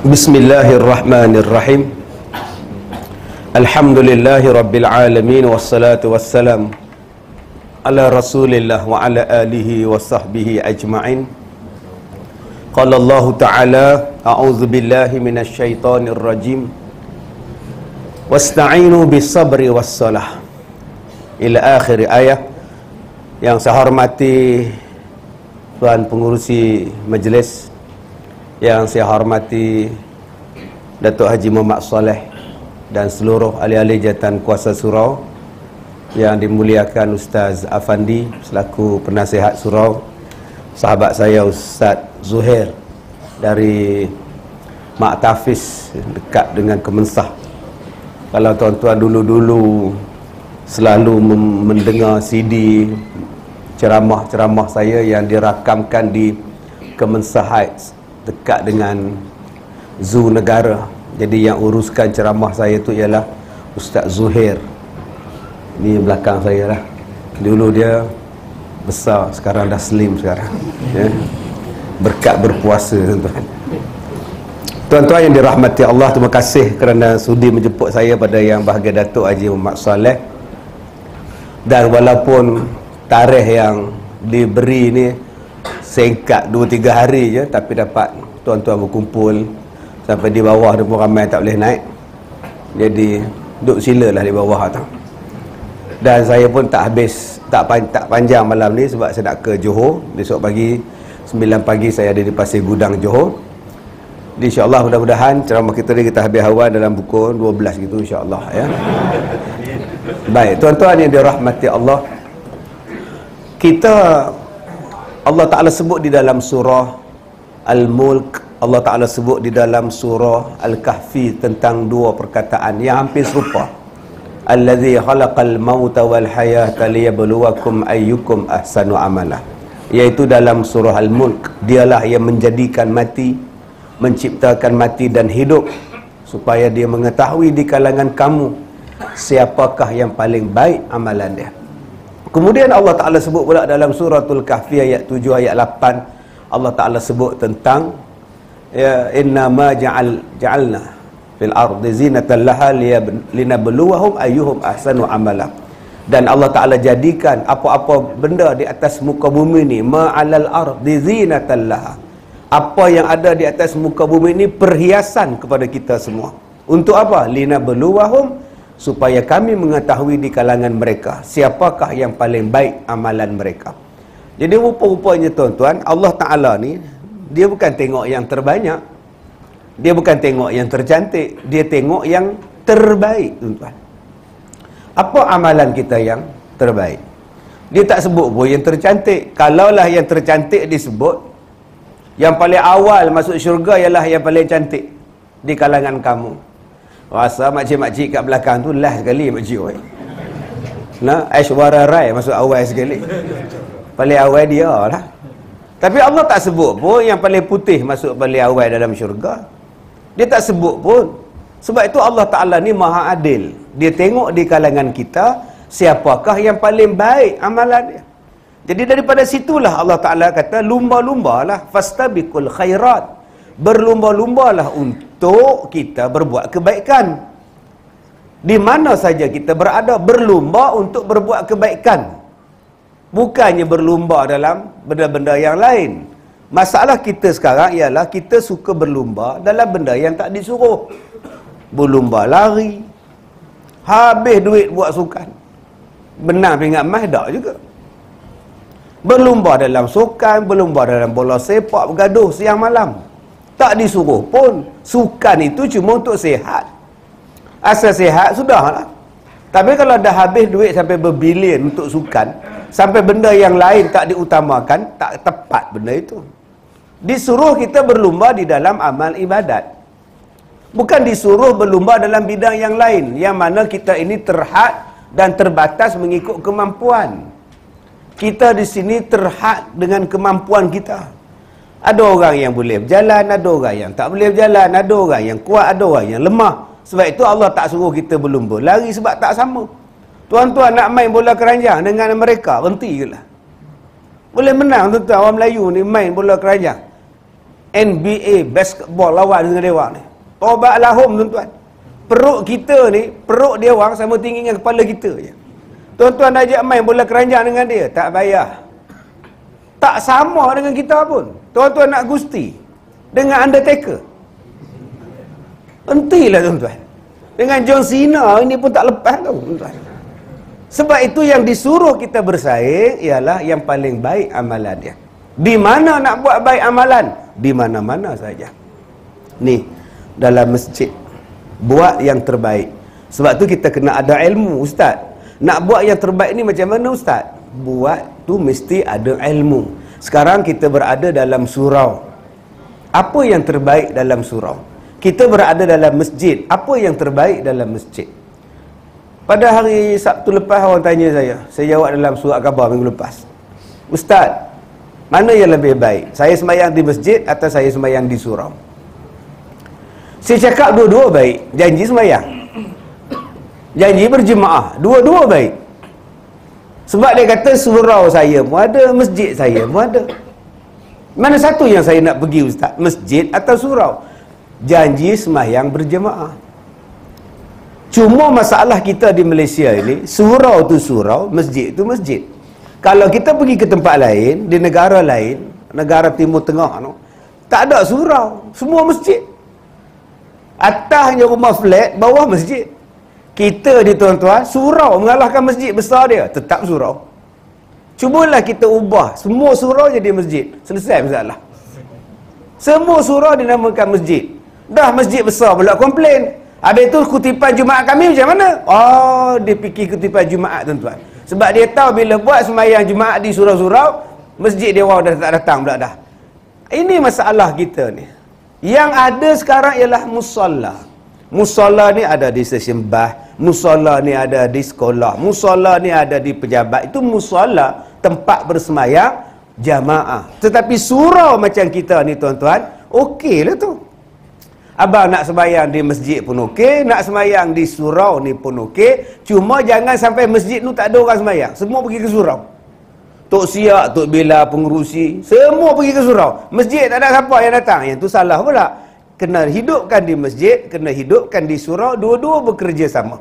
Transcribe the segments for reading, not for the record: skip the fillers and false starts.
Bismillahirrahmanirrahim. Alhamdulillahi rabbil alamin, wassalatu wassalam ala rasulillah wa ala alihi wa sahbihi ajma'in. Qala Allah ta'ala, a'udzu billahi minasy syaithanir rajim. Wasta'inu bis sabri was salah. Ila akhir ayat. Yang saya hormati Tuan Pengurusi Majlis, yang saya hormati Datuk Haji Muhammad Saleh dan seluruh ahli-ahli jabatan kuasa surau, yang dimuliakan Ustaz Afandi selaku penasihat surau, sahabat saya Ustaz Zuhair dari Mak Tafiz dekat dengan Kemensah. Kalau tuan-tuan dulu-dulu selalu mendengar CD ceramah-ceramah saya yang dirakamkan di Kemensah Heights dekat dengan Zoo Negara. Jadi yang uruskan ceramah saya tu ialah Ustaz Zuhair. Ni belakang saya lah. Dulu dia besar, sekarang dah slim sekarang. Ya. Berkat berpuasa, tuan-tuan. Tuan-tuan yang dirahmati Allah, terima kasih kerana sudi menjemput saya pada Yang Bahagia Datuk Haji Muhammad Saleh. Dan walaupun tarikh yang diberi ni singkat 2-3 hari je, tapi dapat tuan-tuan berkumpul sampai di bawah dia pun ramai tak boleh naik. Jadi duduk silalah di bawah tu. Dan saya pun tak panjang malam ni sebab saya nak ke Johor. Besok pagi 9 pagi saya ada di Pasir Gudang Johor. InsyaAllah mudah-mudahan ceramah kita ni kita habis awal dalam pukul 12 gitu, insyaAllah ya. Baik, tuan-tuan yang dirahmati Allah, kita, Allah Ta'ala sebut di dalam surah Al-Mulk, Allah Ta'ala sebut di dalam surah Al-Kahfi tentang dua perkataan yang hampir serupa. Allazi khalaqal mauta wal hayata liyabluwakum ayyukum ahsanu amala. Iaitu dalam surah Al-Mulk, dialah yang menjadikan mati, menciptakan mati dan hidup, supaya dia mengetahui di kalangan kamu siapakah yang paling baik amalan dia. Kemudian Allah Ta'ala sebut pula dalam suratul Kahfi ayat 7 ayat 8, Allah Ta'ala sebut tentang ya, inna ma ja'alna fil ardi zinatan laha linabluwahum ayyuhum ahsanu amala. Dan Allah Ta'ala jadikan apa-apa benda di atas muka bumi ni, ma'alal ardi zinatan laha, apa yang ada di atas muka bumi ni perhiasan kepada kita semua. Untuk apa? Linabluwahum, supaya kami mengetahui di kalangan mereka siapakah yang paling baik amalan mereka. Jadi rupa-rupanya tuan-tuan, Allah Ta'ala ni dia bukan tengok yang terbanyak, dia bukan tengok yang tercantik, dia tengok yang terbaik, tuan-tuan. Apa amalan kita yang terbaik? Dia tak sebut pun yang tercantik. Kalaulah yang tercantik disebut, yang paling awal masuk syurga ialah yang paling cantik di kalangan kamu. Rasa makcik-makcik kat belakang tu last sekali makcik oi. Nah, Aishwarya Rai masuk awal sekali. Paling awal dia lah. Tapi Allah tak sebut pun yang paling putih masuk paling awal dalam syurga. Dia tak sebut pun. Sebab itu Allah Ta'ala ni maha adil. Dia tengok di kalangan kita siapakah yang paling baik amalan dia. Jadi daripada situlah Allah Ta'ala kata lumba-lumbalah, fastabiqul khairat, berlumba-lumbalah untuk kita berbuat kebaikan. Di mana saja kita berada, berlumba untuk berbuat kebaikan, bukannya berlumba dalam benda-benda yang lain. Masalah kita sekarang ialah kita suka berlumba dalam benda yang tak disuruh. Berlumba lari, habis duit buat sukan. Benar pingat mas dak juga. Berlumba dalam sukan, berlumba dalam bola sepak, bergaduh siang malam. Tak disuruh pun. Sukan itu cuma untuk sihat. Asal sihat, sudahlah. Tapi kalau dah habis duit sampai berbilion untuk sukan, sampai benda yang lain tak diutamakan, tak tepat benda itu. Disuruh kita berlumba di dalam amal ibadat. Bukan disuruh berlumba dalam bidang yang lain, yang mana kita ini terhad dan terbatas mengikut kemampuan. Kita di sini terhad dengan kemampuan kita. Ada orang yang boleh berjalan, ada orang yang tak boleh berjalan, ada orang yang kuat, ada orang yang lemah. Sebab itu Allah tak suruh kita berlumba lari sebab tak sama. Tuan-tuan nak main bola keranjang dengan mereka, berhenti je lah. Boleh menang tuan-tuan. Orang Melayu ni main bola keranjang. NBA, basketball lawan dengan dia orang ni. Tobat lahum tuan-tuan. Perut kita ni, perut dia orang sama tinggi dengan kepala kita je. Tuan-tuan ajak main bola keranjang dengan dia, tak bayar. Tak sama dengan kita pun. Tuan-tuan nak gusti dengan Undertaker. Hentilah tuan-tuan. Dengan John Cena ini pun tak lepas tau tuan-tuan. Sebab itu yang disuruh kita bersaing ialah yang paling baik amalan dia. Di mana nak buat baik amalan? Di mana-mana saja. Ni, dalam masjid. Buat yang terbaik. Sebab tu kita kena ada ilmu, ustaz. Nak buat yang terbaik ni macam mana, ustaz? Buat tu mesti ada ilmu. Sekarang kita berada dalam surau. Apa yang terbaik dalam surau? Kita berada dalam masjid. Apa yang terbaik dalam masjid? Pada hari Sabtu lepas orang tanya saya jawab dalam surat khabar minggu lepas. Ustaz, mana yang lebih baik? Saya sembahyang di masjid atau saya sembahyang di surau? Saya cakap dua-dua baik. Janji sembahyang, janji berjemaah, dua-dua baik. Sebab dia kata surau saya pun ada, masjid saya pun ada. Mana satu yang saya nak pergi, ustaz? Masjid atau surau? Janji sembahyang berjemaah. Cuma masalah kita di Malaysia ini, surau tu surau, masjid tu masjid. Kalau kita pergi ke tempat lain, di negara lain, negara Timur Tengah tu, tak ada surau, semua masjid. Atasnya rumah flat, bawah masjid. Kita di tuan-tuan, surau mengalahkan masjid besar dia, tetap surau. Cubalah kita ubah semua surau jadi masjid, selesai masalah. Semua surau dinamakan masjid. Dah masjid besar pula komplain. Habis tu kutipan Jumaat kami macam mana? Oh, dia fikir kutipan Jumaat tuan-tuan. Sebab dia tahu bila buat sembahyang Jumaat di surau-surau, masjid dia orang dah tak datang pula dah. Ini masalah kita ni. Yang ada sekarang ialah musalla. Musalla ni ada di stesen bas, musalla ni ada di sekolah, musalla ni ada di pejabat. Itu musalla, tempat bersemayang jamaah. Tetapi surau macam kita ni tuan-tuan, okey lah tu. Abang nak sembahyang di masjid pun okey, nak sembahyang di surau ni pun okey. Cuma jangan sampai masjid tu tak ada orang sembahyang, semua pergi ke surau. Tok Siak, Tok Bila, pengurusi, semua pergi ke surau. Masjid tak ada siapa yang datang. Yang tu salah pula. Kena hidupkan di masjid, kena hidupkan di surau, dua-dua bekerja sama.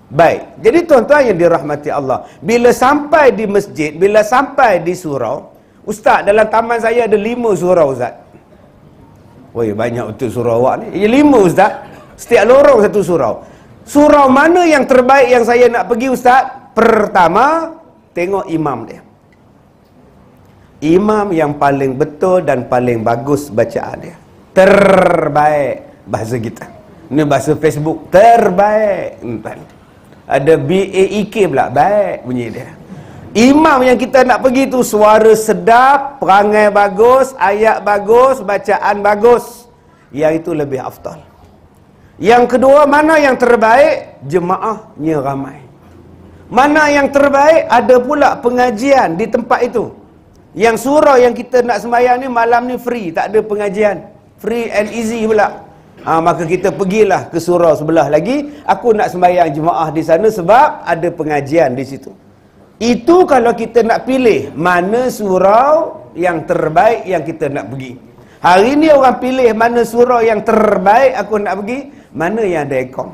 Baik. Jadi tuan-tuan yang dirahmati Allah, bila sampai di masjid, bila sampai di surau, ustaz, dalam taman saya ada 5 surau, ustaz. Woi, banyak betul surau awak ni. 5 ustaz. Setiap lorong satu surau. Surau mana yang terbaik yang saya nak pergi, ustaz? Pertama, tengok imam dia. Imam yang paling betul dan paling bagus bacaan dia. Terbaik bahasa kita. Ini bahasa Facebook. Terbaik. Ada BAEK pula. Baik bunyi dia. Imam yang kita nak pergi tu suara sedap, perangai bagus, ayat bagus, bacaan bagus. Yang itu lebih afdal. Yang kedua, mana yang terbaik? Jemaahnya ramai. Mana yang terbaik? Ada pula pengajian di tempat itu. Yang surau yang kita nak sembahyang ni malam ni free, tak ada pengajian. Free and easy pula. Maka kita pergilah ke surau sebelah lagi. Aku nak sembahyang jemaah di sana sebab ada pengajian di situ. Itu kalau kita nak pilih mana surau yang terbaik yang kita nak pergi. Hari ni orang pilih mana surau yang terbaik aku nak pergi, mana yang ada aircon.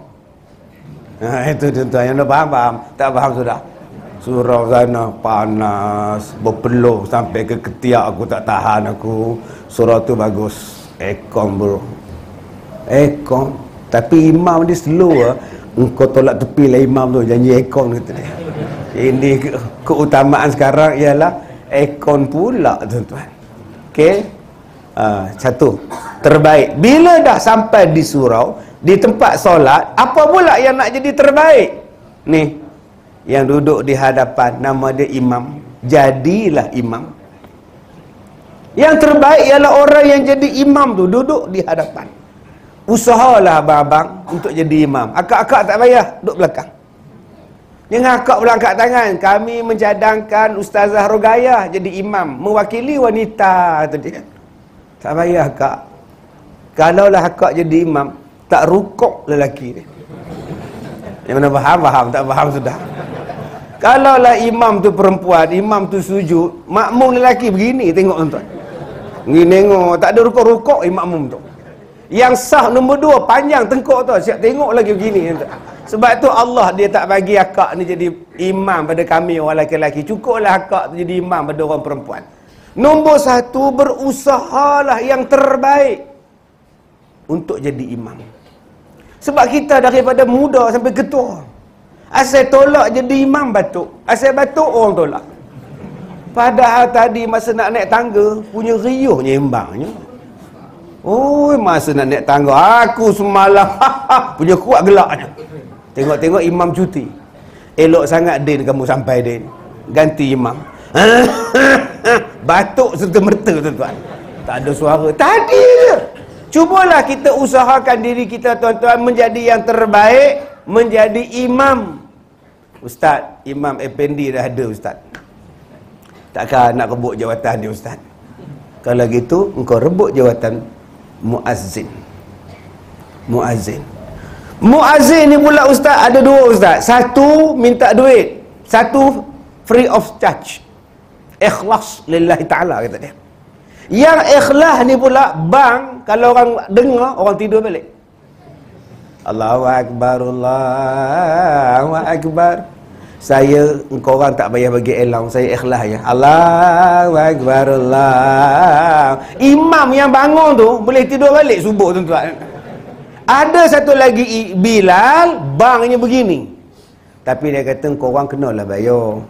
Itu tuan-tuan yang nak faham. Tak faham sudah. Surau sana panas, berpeluh sampai ke ketiak aku tak tahan aku. Surau tu bagus. Aircon bro. Aircon. Tapi imam dia slow lah. Engkau tolak tepi lah imam tu, janji aircon kata dia. Ini keutamaan sekarang ialah aircon pula tuan-tuan. Okey. Satu. Terbaik. Bila dah sampai di surau, di tempat solat, apa pula yang nak jadi terbaik? Ni, yang duduk di hadapan, nama dia imam. Jadilah imam. Yang terbaik ialah orang yang jadi imam tu, duduk di hadapan. Usahalah abang-abang untuk jadi imam. Akak-akak tak payah, duduk belakang. Jangan akak pula angkat tangan. Kami mencadangkan Ustazah Rogayah jadi imam, mewakili wanita. Tak payah akak. Kalaulah akak jadi imam, tak rukuk lelaki dia. Yang mana faham, faham. Tak faham sudah. Kalaulah imam tu perempuan, imam tu sujud, makmum lelaki begini, tengok tuan. Ni tengok, tak ada rukuk-rukuk makmum tu. Yang sah nombor 2, panjang tengkuk tu, siap tengok lagi begini. Sebab tu Allah dia tak bagi akak ni jadi imam pada kami orang lelaki-lelaki. Cukuplah akak tu jadi imam pada orang perempuan. Nombor 1, berusahalah yang terbaik untuk jadi imam. Sebab kita daripada muda sampai ketua, asal tolak jadi imam batuk, asal batuk orang tolak. Padahal tadi masa nak naik tangga punya riuh nyembangnya. Oh, masa nak naik tangga aku semalam punya kuat gelaknya. Tengok-tengok imam cuti. Elok sangat Din kamu sampai Din. Ganti imam. Batuk serta-merta tuan-tuan. Tak ada suara. Tadi je. Cubalah kita usahakan diri kita tuan-tuan menjadi yang terbaik, menjadi imam. Ustaz, Imam Effendi dah ada Ustaz. Takkan nak rebut jawatan dia Ustaz? Kalau gitu, engkau rebut jawatan muazzin. Muazzin. Muazzin ni pula Ustaz, ada 2 Ustaz. 1 minta duit, 1 free of charge. Ikhlas lillahi ta'ala kata dia. Yang ikhlas ni pula bang, kalau orang dengar, orang tidur balik. Allahu Akbar, Allahu Akbar. Engkau orang tak payah bagi elang, saya ikhlas ya. Allahu Akbar, Allah. Imam yang bangun tu boleh tidur balik subuh tuan-tuan. Ada satu lagi Bilal, bangnya begini. Tapi dia kata engkau orang kenalah bayar.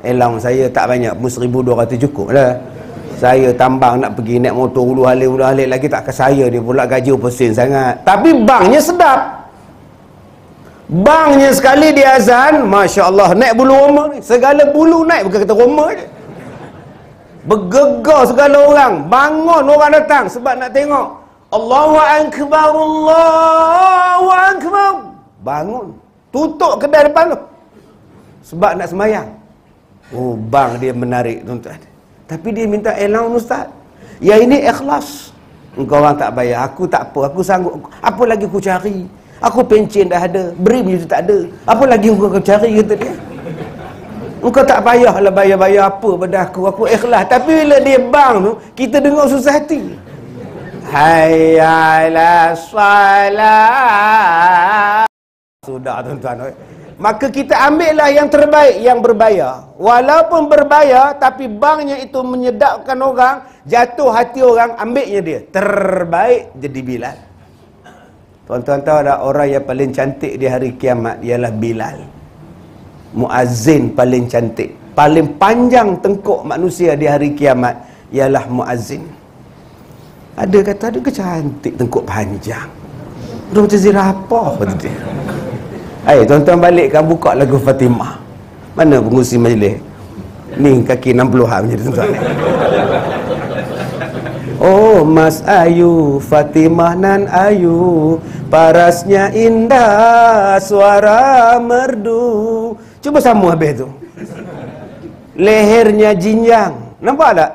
Elang saya tak banyak pun 1,200 cukup lah. Saya tambang nak pergi naik motor ulu halik lagi tak ke saya, dia pula gaji % sangat. Tapi banknya sedap. Banknya sekali dia azan, Masya Allah, naik bulu roma ni. Segala bulu naik, bukan kata roma je. Bergegar segala orang. Bangun orang datang sebab nak tengok. Allahu Akbar, Allahu Akbar. Bangun. Tutup kedai depan tu. Sebab nak semayang. Oh, bang dia menarik tuan-tuan. Tapi dia minta elang Ustaz. Yang ini ikhlas. Engkau orang tak bayar, aku tak apa, aku sanggup. Apa lagi aku cari? Aku pencen dah ada, beri tu tak ada. Apa lagi engkau cari, kata dia. Engkau tak payahlah bayar-bayar apa pada aku ikhlas. Tapi bila dia bang tu, kita dengar susah hati. Hayya 'alas salat. Sudah tuan-tuan. Maka kita ambillah yang terbaik, yang berbayar. Walaupun berbayar, tapi banknya itu menyedapkan orang, jatuh hati orang, ambilnya dia. Terbaik jadi Bilal. Tuan-tuan tahu tak, orang yang paling cantik di hari kiamat ialah Bilal. Muazzin paling cantik. Paling panjang tengkuk manusia di hari kiamat ialah muazzin. Ada kata, ada kecantik tengkuk panjang. Dia macam zirapah kata dia. Ayo tuan-tuan balikkan, buka lagu Fatimah. Mana pengurusi majlis? Ni kaki 60-an macam tuan-tuan. Oh Mas Ayu, Fatimah nan Ayu, parasnya indah, suara merdu. Cuba sambung habis tu. Lehernya jinjang. Nampak tak?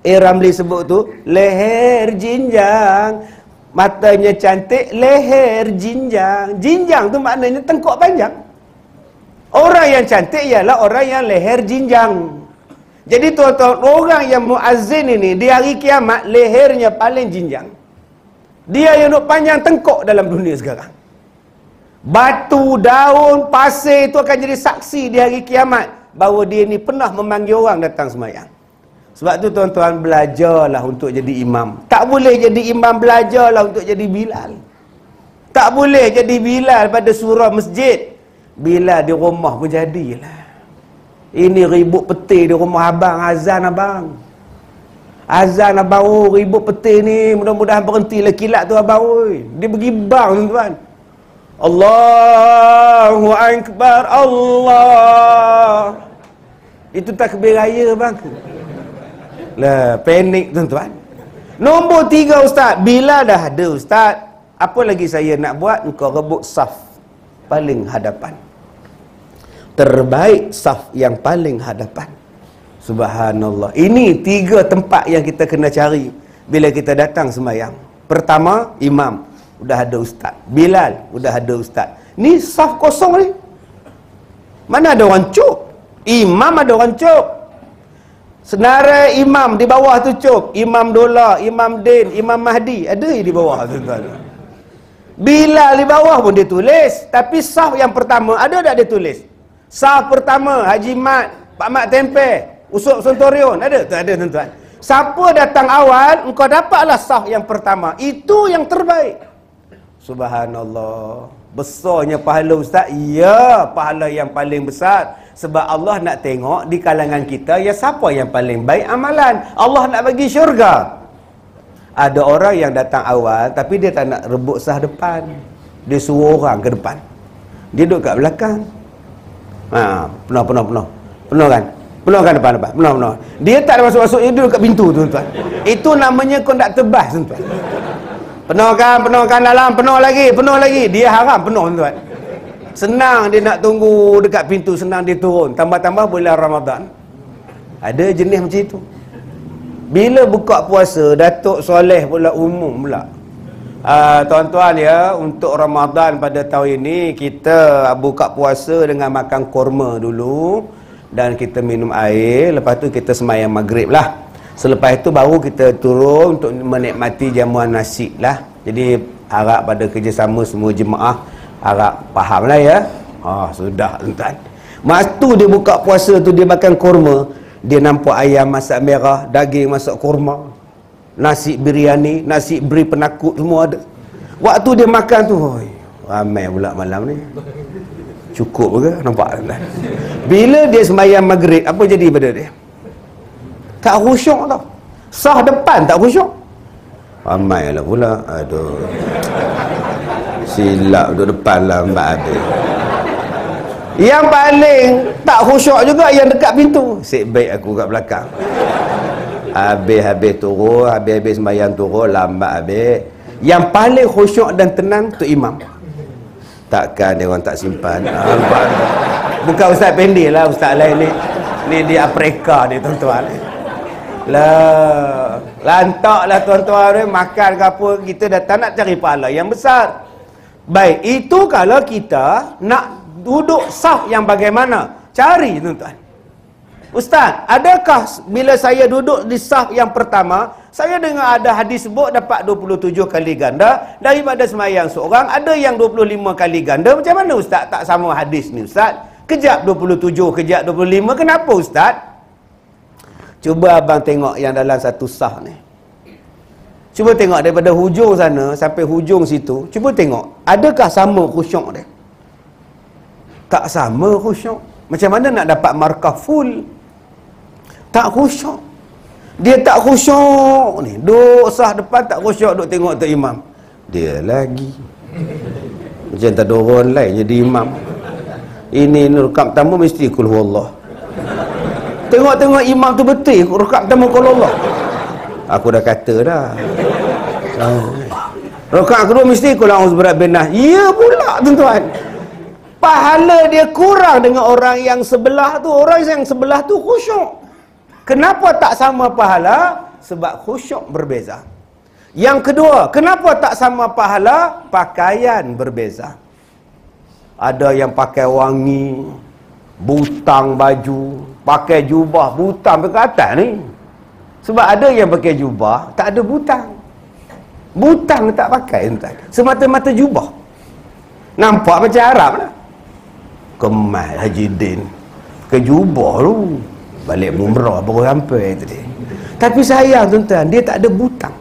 Ramli sebut tu, leher jinjang. Matanya cantik, leher jinjang. Jinjang tu maknanya tengkuk panjang. Orang yang cantik ialah orang yang leher jinjang. Jadi tuan-tuan, orang yang muazzin ini di hari kiamat, lehernya paling jinjang. Dia yang duk panjang tengkuk dalam dunia sekarang. Batu, daun, pasir itu akan jadi saksi di hari kiamat bahawa dia ni pernah memanggil orang datang sembahyang. Sebab tu tuan-tuan, belajarlah untuk jadi imam. Tak boleh jadi imam, belajarlah untuk jadi Bilal. Tak boleh jadi Bilal pada surau masjid. Bilal di rumah pun jadilah. Ini ribut peti di rumah abang, azan abang. Azan abang, oh ribut peti ni, mudah-mudahan berhentilah kilat tu abang. Oi. Dia pergi bang tuan-tuan. Allahu Akbar, Allah. Itu takbir raya bang. Lah, panik tuan-tuan. Nombor 3 Ustaz, bila dah ada Ustaz, apa lagi saya nak buat? Engkau rebut saf paling hadapan. Terbaik saf yang paling hadapan. Subhanallah. Ini 3 tempat yang kita kena cari bila kita datang sembahyang. Pertama, imam, udah ada Ustaz. Bilal, udah ada Ustaz. Ni saf kosong ni. Mana ada orang cuk? Imam ada orang cuk. Senarai imam di bawah tu cuk. Imam Dola, Imam Din, Imam Mahdi. Ada di bawah tuan-tuan. Bilal di bawah pun dia tulis. Tapi saf yang pertama, ada tak dia tulis? Saf pertama, Haji Mat, Pak Mat Tempe, Usop Sontorion. Ada? Tak ada tuan-tuan. Siapa datang awal, engkau dapatlah saf yang pertama. Itu yang terbaik. Subhanallah. Besarnya pahala ustaz? Ya, pahala yang paling besar. Sebab Allah nak tengok di kalangan kita, ya siapa yang paling baik amalan. Allah nak bagi syurga. Ada orang yang datang awal, tapi dia tak nak rebut sah depan. Dia suruh orang ke depan. Dia duduk kat belakang. Penuh kan? Penuh kan depan. Penuh. Dia tak ada masuk-masuk, dia duduk kat pintu tuan-tuan. Itu namanya konduktor bas tuan-tuan. Penuhkan dalam, penuh lagi. Dia haram penuh tuan-tuan. Senang dia nak tunggu dekat pintu, senang dia turun. Tambah-tambah bulan Ramadan. Ada jenis macam itu. Bila buka puasa, Datuk Soleh pula umum pula. Tuan-tuan ya, untuk Ramadan pada tahun ini kita buka puasa dengan makan kurma dulu dan kita minum air, lepas tu kita sembahyang maghrib lah. Selepas itu baru kita turun untuk menikmati jamuan nasi lah. Jadi harap pada kerjasama semua jemaah harap faham lah ya. Sudah tuan-tuan. Masa tu dia buka puasa tu, dia makan kurma, dia nampak ayam masak merah, daging masak kurma, nasi biryani, nasi beri penakut, semua ada. Waktu dia makan tu, ramai pula malam ni. Cukup ke? Nampak tuan. Bila dia sembahyang maghrib, apa jadi pada dia? Tak khusyuk tau. Sah depan tak khusyuk. Ramai lah pula. Aduh. Silap duduk depan lah mbak habis. Yang paling tak khusyuk juga yang dekat pintu. Sik baik aku kat belakang. Habis turun, habis sembahyang turun, lambat habis. Yang paling khusyuk dan tenang tu imam. Takkan dia orang tak simpan. Bukan ustaz pendek lah, ustaz lain ni. Ni di Afrika ni tuan-tuan. Lah, lantaklah tuan-tuan, makan ke apa, kita datang nak cari pahala yang besar. Baik, itu kalau kita nak duduk saf yang bagaimana? Cari tuan-tuan. Ustaz, adakah bila saya duduk di saf yang pertama, saya dengar ada hadis sebut dapat 27 kali ganda daripada sembahyang seorang, ada yang 25 kali ganda. Macam mana ustaz tak sama hadis ni ustaz? Kejap 27, kejap 25, kenapa ustaz? Cuba abang tengok yang dalam satu sah ni. Cuba tengok daripada hujung sana sampai hujung situ. Cuba tengok, adakah sama khusyuk dia? Tak sama khusyuk. Macam mana nak dapat markah full? Tak khusyuk. Dia tak khusyuk ni. Duduk sah depan tak khusyuk, duduk tengok tu imam. Dia lagi. Macam tak ada orang lain jadi imam. Ini rakaat pertama mesti kul huwallah. Tengok-tengok imam tu betul rakaat pertama kul Allah. Aku dah kata dah. Rakaat kedua mesti kul a'udzu birabbin nas. Ya pula tuan-tuan. Pahala dia kurang dengan orang yang sebelah tu. Orang yang sebelah tu khusyuk. Kenapa tak sama pahala? Sebab khusyuk berbeza. Yang kedua, kenapa tak sama pahala? Pakaian berbeza. Ada yang pakai wangi, butang baju, pakai jubah butang ke atas ni. Sebab ada yang pakai jubah tak ada butang. Butang tak pakai tuan. Semata-mata jubah. Nampak macam Arab lah. Kemal Haji Din ke jubah tu. Balik umrah baru sampai tadi. Tapi sayang tuan-tuan, dia tak ada butang.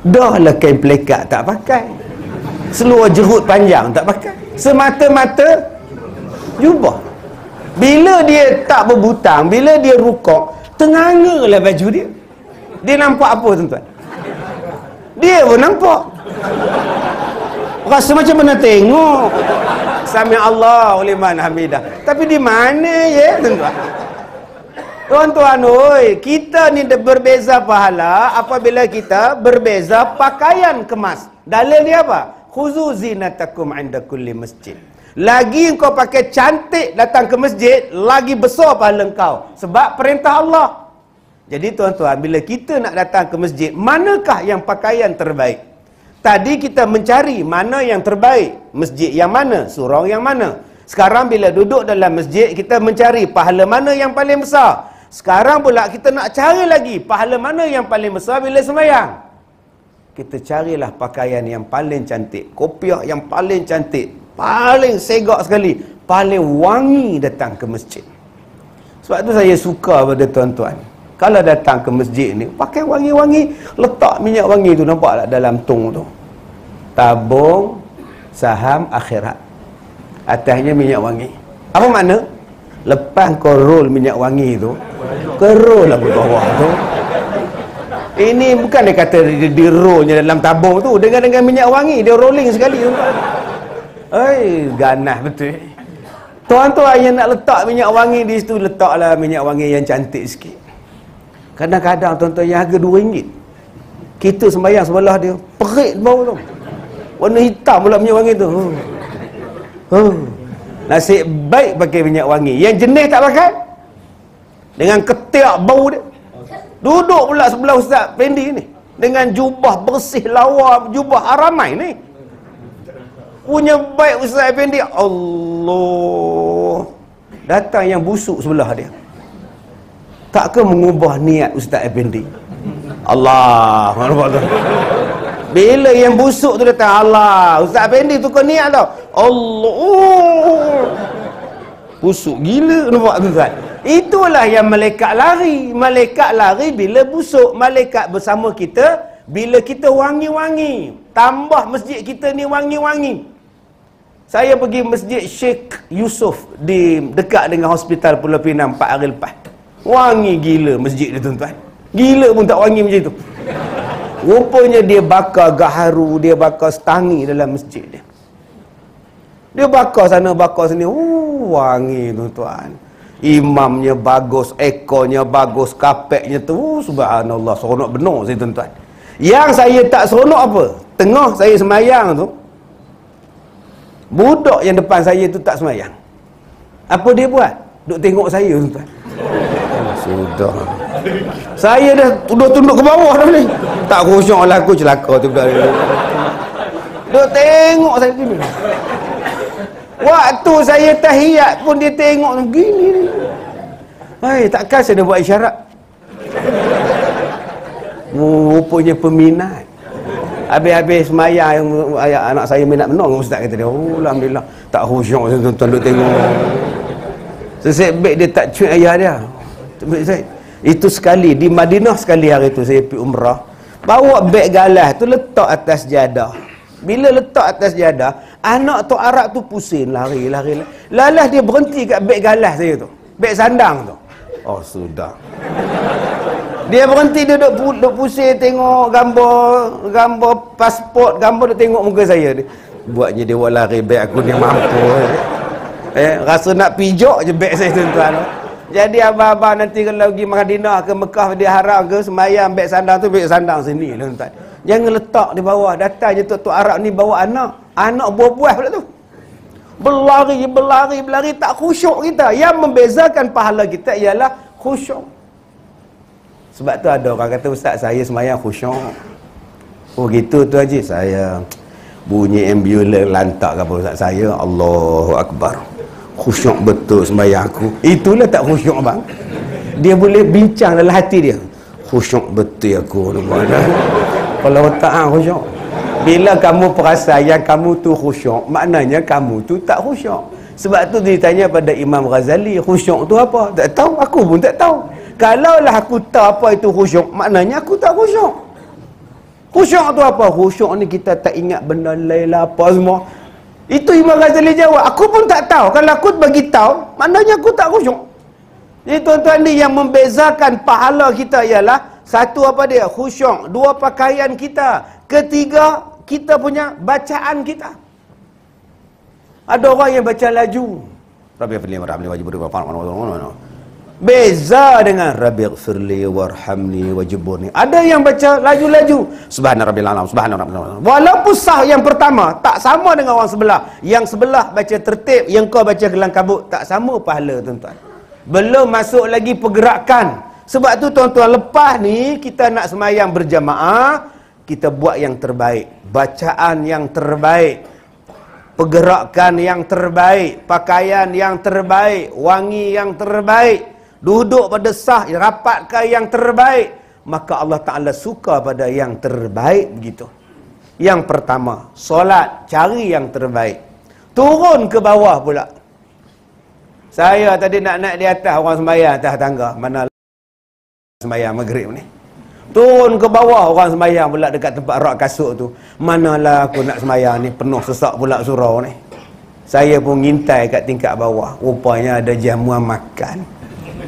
Dah lah kain pelekat tak pakai. Seluar jerut panjang tak pakai. Semata-mata jubah. Bila dia tak berbutang, bila dia rukuk, tenganga lah baju dia. Dia nampak apa tuan-tuan? Dia pun nampak. Rasa macam mana tengok. Sami Allahu liman hamidah. Tapi di mana ya tuan-tuan? Tuan-tuan oi, kita ni berbeza pahala apabila kita berbeza pakaian kemas. Dalil dia apa? Khuzu zinatakum 'inda kulli masjid. Lagi engkau pakai cantik datang ke masjid, lagi besar pahala engkau. Sebab perintah Allah. Jadi tuan-tuan, bila kita nak datang ke masjid, manakah yang pakaian terbaik? Tadi kita mencari mana yang terbaik. Masjid yang mana? Surau yang mana? Sekarang bila duduk dalam masjid, kita mencari pahala mana yang paling besar. Sekarang pula kita nak cari lagi pahala mana yang paling besar bila sembahyang. Kita carilah pakaian yang paling cantik, kopiah yang paling cantik, paling segak sekali, paling wangi datang ke masjid. Sebab tu saya suka pada tuan-tuan, kalau datang ke masjid ni, pakai wangi-wangi, letak minyak wangi tu, nampak tak dalam tong tu? Tabung saham akhirat, atasnya minyak wangi. Apa makna? Lepas kau roll minyak wangi tu, kerol lah ke bawah tu. Ini bukan dia kata di rollnya dalam tabung tu, dengan minyak wangi, dia rolling sekali tu. Ganas betul. Tuan-tuan yang nak letak minyak wangi di situ, letaklah minyak wangi yang cantik sikit. Kadang-kadang tuan-tuan yang harga RM2, kita sembahyang sebelah dia, perit bau tu, warna hitam pula minyak wangi tu. Nasib baik pakai minyak wangi. Yang jenis tak pakai, dengan ketiak bau dia. Duduk pula sebelah Ustaz Fendi ni, dengan jubah bersih lawa, jubah aramai ni. Punya baik Ustaz Fendi, Allah, datang yang busuk sebelah dia. Tak ke mengubah niat Ustaz Effendi? Allah, bila yang busuk tu datang, Allah, Ustaz Effendi tukar niat tau. Allah, busuk gila, nampak tu Ustaz? Itulah yang malaikat lari. Malaikat lari bila busuk. Malaikat bersama kita bila kita wangi-wangi. Tambah masjid kita ni wangi-wangi. Saya pergi masjid Sheikh Yusof di dekat dengan hospital Pulau Pinang 4 hari lepas. Wangi gila masjid dia tuan-tuan. Gila pun tak wangi macam tu. Rupanya dia bakar gaharu, dia bakar setangi dalam masjid dia. Dia bakar sana, bakar sini. Wangi tuan-tuan. Imamnya bagus, ekornya bagus, kapeknya tu, subhanallah, seronok benar saya tuan-tuan. Yang saya tak seronok apa? Tengah saya semayang tu, budak yang depan saya tu tak semayang. Apa dia buat? Duk tengok saya tuan-tuan. Sudah. Saya dah tunduk ke bawah dah ni. Tak khusyuk lah aku, celaka tu budak dia. Duk tengok saya gini. Waktu saya tahiyat pun dia tengok gini ni. Takkan saya dah buat isyarat. Rupanya peminat. Habis-habis semayang, anak saya minat menang, ustaz kata dia, alhamdulillah, tak khusyuk tuan-tuan duk tengok. Sesebek dia tak cuit ayah dia. Itu sekali di Madinah, sekali hari tu saya pergi umrah, bawa beg galas tu letak atas jadah. Bila letak atas jadah, anak tu Arab tu pusing, lari. Lalas dia berhenti kat beg galas saya tu, beg sandang tu. Oh sudah. Dia berhenti, dia duduk pusing tengok gambar pasport, gambar, dia tengok muka saya. Buatnya dia buat lari, beg aku ni mampu. Rasa nak pijak je beg saya tuan-tuan. Jadi abang-abang nanti kalau pergi Madinah ke Mekah, dia harap ke semayang beg sandang tu, beg sandang sini tuan-tuan. Jangan letak di bawah. Datanya tok Arab ni bawa anak buah-buah pula tu. Berlari, tak khusyuk kita. Yang membezakan pahala kita ialah khusyuk. Sebab tu ada orang kata, ustaz saya semayang khusyuk. Oh gitu tu Haji, saya bunyi ambulans lantak ke apa ustaz saya, Allahu Akbar, khusyuk betul sembahyang aku. Itulah tak khusyuk bang. Dia boleh bincang dalam hati dia, khusyuk betul aku. Kalau tak khusyuk. Bila kamu perasan yang kamu tu khusyuk, maknanya kamu tu tak khusyuk. Sebab tu ditanya pada Imam Ghazali, khusyuk tu apa? Tak tahu, aku pun tak tahu. Kalaulah aku tahu apa itu khusyuk, maknanya aku tak khusyuk. Khusyuk tu apa? Khusyuk ni kita tak ingat benda lain lah apa semua. Itu Imam Ghazali jawab, aku pun tak tahu. Kalau aku bagi tahu, maknanya aku tak khusyuk. Jadi tuan-tuan ni yang membezakan pahala kita ialah, satu apa dia? Khusyuk. Dua, pakaian kita. Ketiga, kita punya bacaan kita. Ada orang yang baca laju. Rabbighfirli warhamni. Beza dengan Rabbighfirli warhamni wajburni. Ada yang baca laju-laju. Subhana rabbil alam, subhana rabbil alam. Walaupun sah yang pertama, tak sama dengan orang sebelah. Yang sebelah baca tertib, yang kau baca gelang kabut, tak sama pahala tuan-tuan. Belum masuk lagi pergerakan. Sebab tu tuan-tuan, lepas ni kita nak semayang berjamaah, kita buat yang terbaik, bacaan yang terbaik, pergerakan yang terbaik, pakaian yang terbaik, wangi yang terbaik, duduk pada sah, rapatkan yang terbaik, maka Allah Ta'ala suka pada yang terbaik begitu. Yang pertama, solat, cari yang terbaik. Turun ke bawah pula. Saya tadi nak naik di atas, orang sembahyang atas tangga. Mana sembahyang maghrib ni. Turun ke bawah, orang sembahyang pula dekat tempat rak kasut tu. Manalah aku nak sembahyang ni, penuh sesak pula surau ni. Saya pun ngintai kat tingkat bawah. Rupanya ada jamuan makan.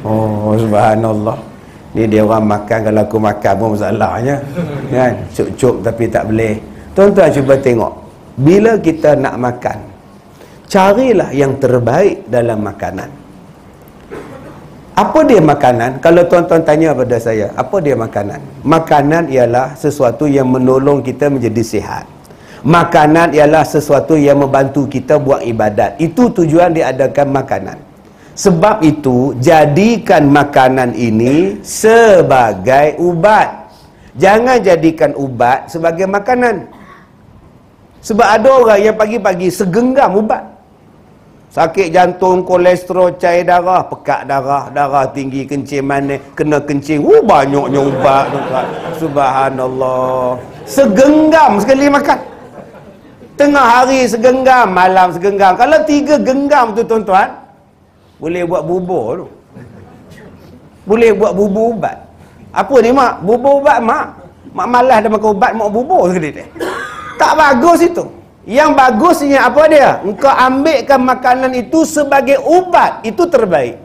Oh, subhanallah. Ni dia orang makan, kalau aku makan pun masalahnya. Kan? Cuk-cuk tapi tak boleh. Tuan-tuan cuba tengok. Bila kita nak makan, carilah yang terbaik dalam makanan. Apa dia makanan? Kalau tuan-tuan tanya pada saya, apa dia makanan? Makanan ialah sesuatu yang menolong kita menjadi sihat. Makanan ialah sesuatu yang membantu kita buat ibadat. Itu tujuan diadakan makanan. Sebab itu, jadikan makanan ini sebagai ubat. Jangan jadikan ubat sebagai makanan. Sebab ada orang yang pagi-pagi segenggam ubat. Sakit jantung, kolesterol, cair darah, pekat darah, darah tinggi, kencing manis, kena kencing. Banyaknya ubat. Subhanallah. Segenggam sekali makan. Tengah hari segenggam, malam segenggam. Kalau 3 genggam tu tuan-tuan, boleh buat bubur tu. Boleh buat bubur ubat. Apa ni mak? Bubur ubat mak. Mak malas dah makan ubat, mak bubur sekali dia. Tak bagus itu. Yang bagusnya apa dia? Engkau ambilkan makanan itu sebagai ubat. Itu terbaik.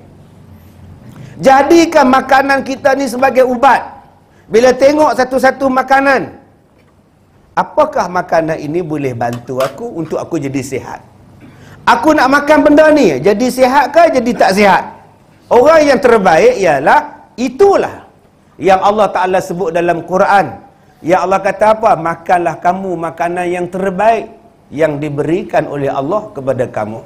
Jadikan makanan kita ni sebagai ubat. Bila tengok satu-satu makanan, apakah makanan ini boleh bantu aku untuk aku jadi sihat? Aku nak makan benda ni, jadi sihat ke jadi tak sihat? Orang yang terbaik ialah itulah yang Allah Ta'ala sebut dalam Quran. Yang Allah kata apa? Makanlah kamu makanan yang terbaik yang diberikan oleh Allah kepada kamu.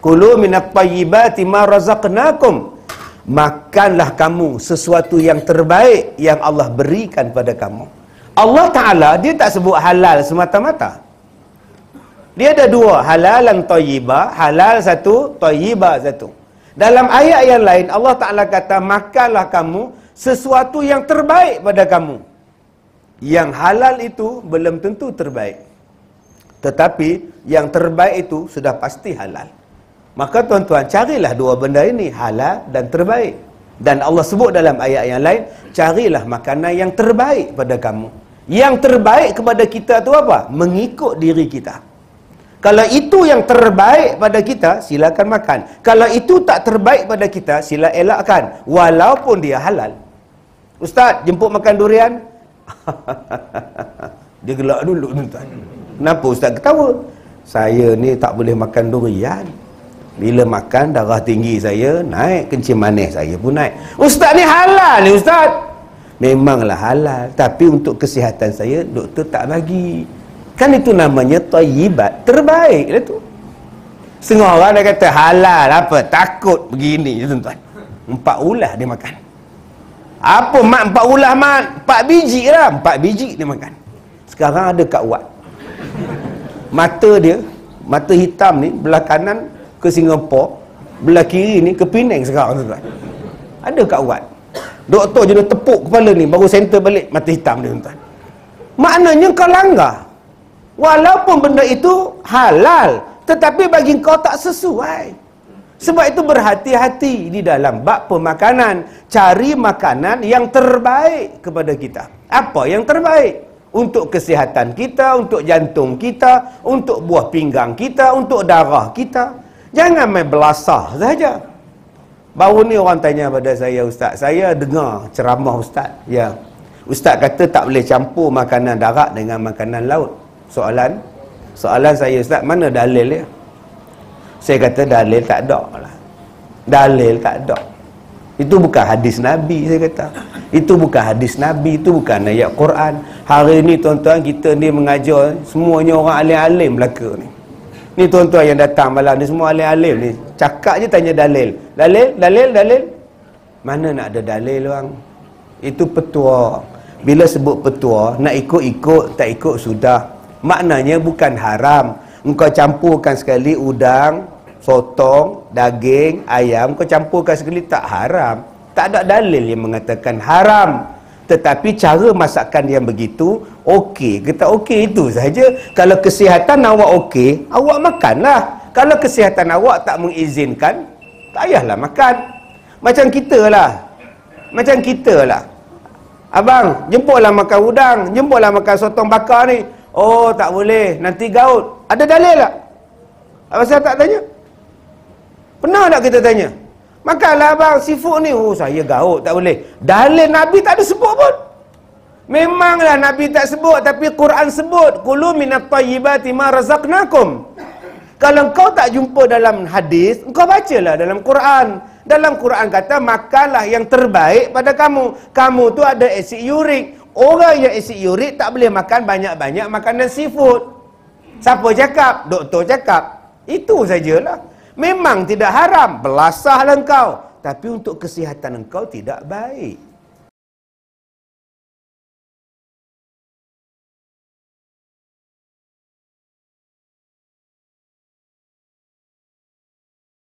Kulu minat tayyibati ma razaqnakum. Makanlah kamu sesuatu yang terbaik yang Allah berikan pada kamu. Allah Ta'ala dia tak sebut halal semata-mata. Dia ada 2, halalan tayyibah, halal satu, tayyibah satu. Dalam ayat yang lain Allah Ta'ala kata makanlah kamu sesuatu yang terbaik pada kamu. Yang halal itu belum tentu terbaik. Tetapi yang terbaik itu sudah pasti halal. Maka tuan-tuan carilah 2 benda ini, halal dan terbaik. Dan Allah sebut dalam ayat yang lain, carilah makanan yang terbaik pada kamu. Yang terbaik kepada kita tu apa? Mengikut diri kita. Kalau itu yang terbaik pada kita, silakan makan. Kalau itu tak terbaik pada kita, sila elakkan. Walaupun dia halal. Ustaz, jemput makan durian? Dia gelak dulu tuan. Kenapa Ustaz ketawa? Saya ni tak boleh makan durian. Bila makan, darah tinggi saya naik, kencing manis saya pun naik. Ustaz ni halal ni Ustaz. Memanglah halal, tapi untuk kesihatan saya, doktor tak bagi. Kan itu namanya thayyibat, terbaik lah tu. Setengah orang dah kata halal apa, takut begini tuan-tuan. 4 ulas dia makan. Apa mak 4 ulas mak? 4 biji lah, 4 biji dia makan. Sekarang ada Kak Wat. Mata dia, mata hitam ni belah kanan ke Singapura, belah kiri ni ke Penang sekarang tuan-tuan. Ada Kak Wat. Doktor je dia tepuk kepala ni baru center balik mata hitam dia tuan-tuan. Maknanya kau langgar. Walaupun benda itu halal, tetapi bagi kau tak sesuai. Sebab itu berhati-hati di dalam bab pemakanan. Cari makanan yang terbaik kepada kita. Apa yang terbaik? Untuk kesihatan kita, untuk jantung kita, untuk buah pinggang kita, untuk darah kita. Jangan main belasah saja. Baru ni orang tanya pada saya, Ustaz, saya dengar ceramah Ustaz. Ya, Ustaz kata tak boleh campur makanan darat dengan makanan laut. Soalan saya, Ustaz, mana dalil dia? Saya kata dalil tak ada lah. Dalil tak ada. Itu bukan hadis Nabi, saya kata. Itu bukan hadis Nabi, itu bukan ayat Quran. Hari ni tuan-tuan kita ni mengajar, semuanya orang alim-alim belaka ni. Ni tuan-tuan yang datang malam ni semua alim-alim ni. Cakap je tanya dalil. Dalil. Mana nak ada dalil bang? Itu petua. Bila sebut petua, nak ikut-ikut, tak ikut sudah. Maknanya bukan haram. Engkau campurkan sekali udang, sotong, daging, ayam, kau campurkan sekali, tak haram. Tak ada dalil yang mengatakan haram. Tetapi cara masakan yang begitu okey, kita okey itu saja. Kalau kesihatan awak okey, awak makanlah. Kalau kesihatan awak tak mengizinkan, tak payahlah makan. Macam kita lah. Abang, jemputlah makan udang, jemputlah makan sotong bakar ni. Oh, tak boleh, nanti gaut. Ada dalil tak? Apa saya tak tanya? Pernah tak kita tanya? Makanlah abang seafood ni. Oh, saya gaut, tak boleh. Dalil Nabi tak ada sebut pun. Memanglah Nabi tak sebut, tapi Quran sebut. Kulu minat tayyibati ma razaqnakum. Kalau kau tak jumpa dalam hadis, kau bacalah dalam Quran. Dalam Quran kata, makanlah yang terbaik pada kamu. Kamu tu ada asid urik. Orang yang asid urik tak boleh makan banyak-banyak makanan seafood. Siapa cakap? Doktor cakap. Itu sajalah. Memang tidak haram, belasahlah engkau, tapi untuk kesihatan engkau tidak baik.